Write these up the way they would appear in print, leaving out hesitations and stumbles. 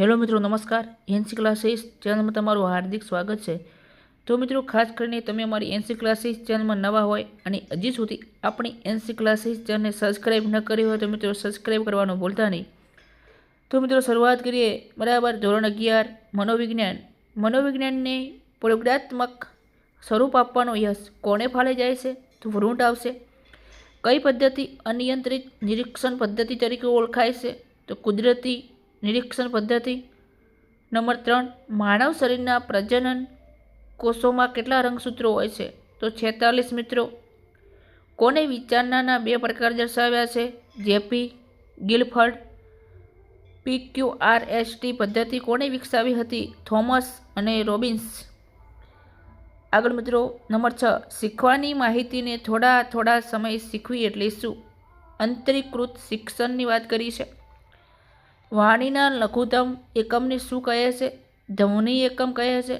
Hello મિત્રો, નમસ્કાર. NC classes ચેનલમાં તમારું હાર્દિક સ્વાગત છે. તો મિત્રો, ખાસ કરીને તમે અમારી એનસી ક્લાસીસ ચેનલમાં નવા હોય અને હજી સુધી આપણી એનસી ક્લાસીસ ચેનલને સબસ્ક્રાઈબ ન કરી હોય તો મિત્રો સબસ્ક્રાઈબ કરવાનું ભૂલતા નહીં. તો મિત્રો, શરૂઆત કરીએ. બરાબર, ધોરણ 11 મનોવિજ્ઞાન. મનોવિજ્ઞાનને પ્રયોગાત્મક સ્વરૂપ આપવાનો યશ કોને ફાળે જાય છે? તો વૃંટ આવશે. કઈ પદ્ધતિ અનિયંત્રિત નિરીક્ષણ પદ્ધતિ તરીકે ઓળખાય છે? તો કુદરતી નિરીક્ષણ પદ્ધતિ. નંબર 3, માનવ શરીરના પ્રજનન કોષોમાં કેટલા રંગસૂત્રો હોય છે? તો 46 મિત્રો. કોને વિચારણાના 2 પ્રકાર દર્શાવ્યા છે? જેપી ગિલફર્ડ. PQRST પદ્ધતિ કોણે વિકસાવી હતી? થોમસ અને રોબિન્સ. આગળ મિત્રો, નંબર 6, શીખવાની માહિતીને થોડા સમય શીખવી એટલે શું? અંતરીકૃત શિક્ષણની વાત કરી છે. વાણીના લઘુત્તમ એકમને શું કહે છે? ધ્વનિ એકમ કહે છે.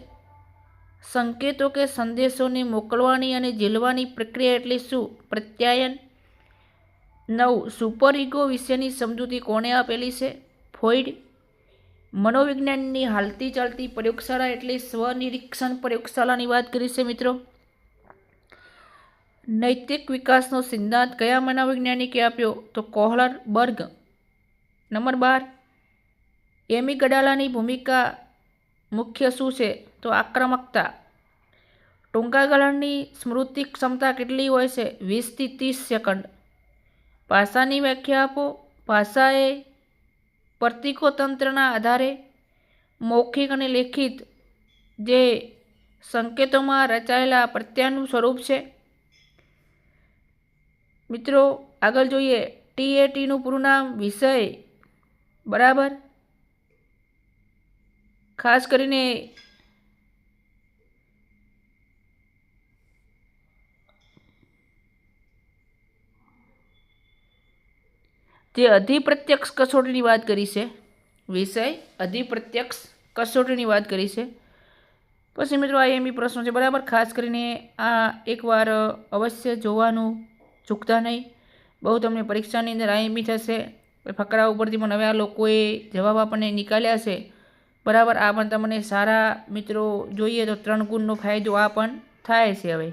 સંકેતો કે સંદેશોને મોકલવાની અને ઝીલવાની પ્રક્રિયા એટલે શું? પ્રત્યાયન. 9, સુપર ઇગો વિશેની સમજૂતી કોણે આપેલી છે? ફ્રોઈડ. મનોવિજ્ઞાનની હાલતી ચાલતી પ્રયોગશાળા એટલે સ્વનિરીક્ષણ પ્રયોગશાળાની વાત કરી છે મિત્રો. નૈતિક વિકાસનો સિદ્ધાંત કયા મનોવૈજ્ઞાનિકે આપ્યો? તો કોહલર બર્ગ. નંબર 12, એમિગડાલાની ભૂમિકા મુખ્ય શું છે? તો આક્રમકતા. ટૂંકા ગાળાની સ્મૃતિ ક્ષમતા કેટલી હોય છે? 20 થી 30 સેકન્ડ. ભાષાની વ્યાખ્યા આપો. ભાષા એ પ્રતીકો તંત્રના આધારે મૌખિક અને લેખિત જે સંકેતોમાં રચાયેલા પ્રત્યાયનનું સ્વરૂપ છે. મિત્રો, આગળ જોઈએ. TATનું પૂરું નામ વિષય. બરાબર, ખાસ કરીને જે અધિપ્રત્યક્ષ કસોટીની વાત કરી છે. વિષય અધિપ્રત્યક્ષ કસોટીની વાત કરી છે. પછી મિત્રો, આ એમબી પ્રશ્નો છે. બરાબર, ખાસ કરીને આ એકવાર અવશ્ય જોવાનું ચૂકતા નહીં. બહુ તમને પરીક્ષાની અંદર આઈએમબી થશે. ફકરા ઉપરથી પણ હવે આ લોકોએ જવાબ આપણને નીકાળ્યા છે. બરાબર, આ પણ તમને સારા મિત્રો જોઈએ તો 3 ગુણનો ફાયદો આ પણ થાય છે. હવે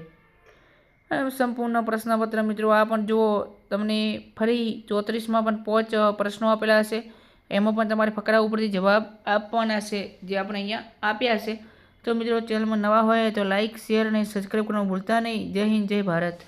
સંપૂર્ણ પ્રશ્નપત્ર મિત્રો આ પણ જુઓ. તમને ફરી 34માં પણ 5 પ્રશ્નો આપેલા હશે. એમાં પણ તમારે ફકરા ઉપરથી જવાબ આપવાના છે જે આપણે અહીંયા આપ્યા છે. તો મિત્રો, ચેનલમાં નવા હોય તો લાઇક, શેર અને સબસ્ક્રાઈબ કરવાનું ભૂલતા નહીં. જય હિન્દ, જય ભારત.